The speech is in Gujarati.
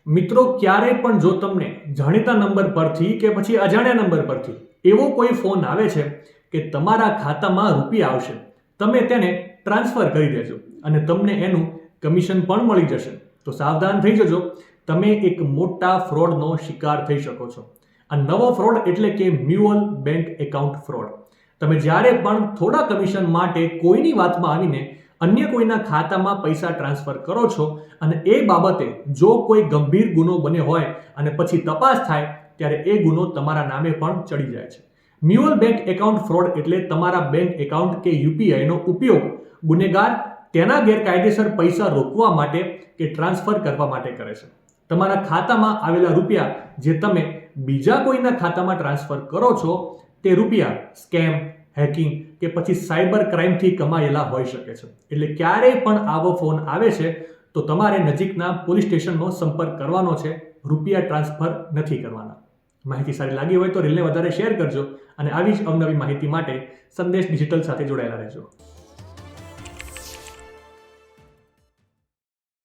મિત્રો, ક્યારેય પણ જો તમને જાણીતા નંબર પરથી કે પછી અજાણ્યા નંબર પરથી એવો કોઈ ફોન આવે છે કે તમારા ખાતામાં રૂપિયા આવશે, તમે તેને ટ્રાન્સફર કરી દેજો અને તમને એનું કમિશન પણ મળી જશે, તો સાવધાન થઈ જજો. તમે એક મોટા ફ્રોડનો શિકાર થઈ શકો છો. આ નવો ફ્રોડ એટલે કે મ્યુઅલ બેંક એકાઉન્ટ ફ્રોડ. તમે જ્યારે પણ થોડા કમિશન માટે કોઈની વાતમાં આવીને અન્ય કોઈના ખાતામાં પૈસા ટ્રાન્સફર કરો છો અને એ બાબતે જો કોઈ ગંભીર ગુનો બન્યો હોય અને પછી તપાસ થાય ત્યારે એ ગુનો તમારા નામે પણ ચડી જાય છે. મ્યુઅલ બેંક એકાઉન્ટ ફ્રોડ એટલે તમારા બેંક એકાઉન્ટ કે યુપીઆઈનો ઉપયોગ ગુનેગાર તેના ગેરકાયદેસર પૈસા રોકવા માટે કે ટ્રાન્સફર કરવા માટે કરે છે. તમારા ખાતામાં આવેલા રૂપિયા જે તમે બીજા કોઈના ખાતામાં ટ્રાન્સફર કરો છો તે રૂપિયા સ્કેમ, હેકિંગ કે પછી સાયબર ક્રાઇમથી કમાયેલા હોઈ શકે છે. એટલે ક્યારેય પણ આવો ફોન આવે છે તો તમારે નજીકના પોલીસ સ્ટેશનનો સંપર્ક કરવાનો છે, રૂપિયા ટ્રાન્સફર નથી કરવાના. માહિતી સારી લાગી હોય તો રીલને વધારે શેર કરજો અને આવી જ અવનવી માહિતી માટે સંદેશ ડિજિટલ સાથે જોડાયેલા રહેજો.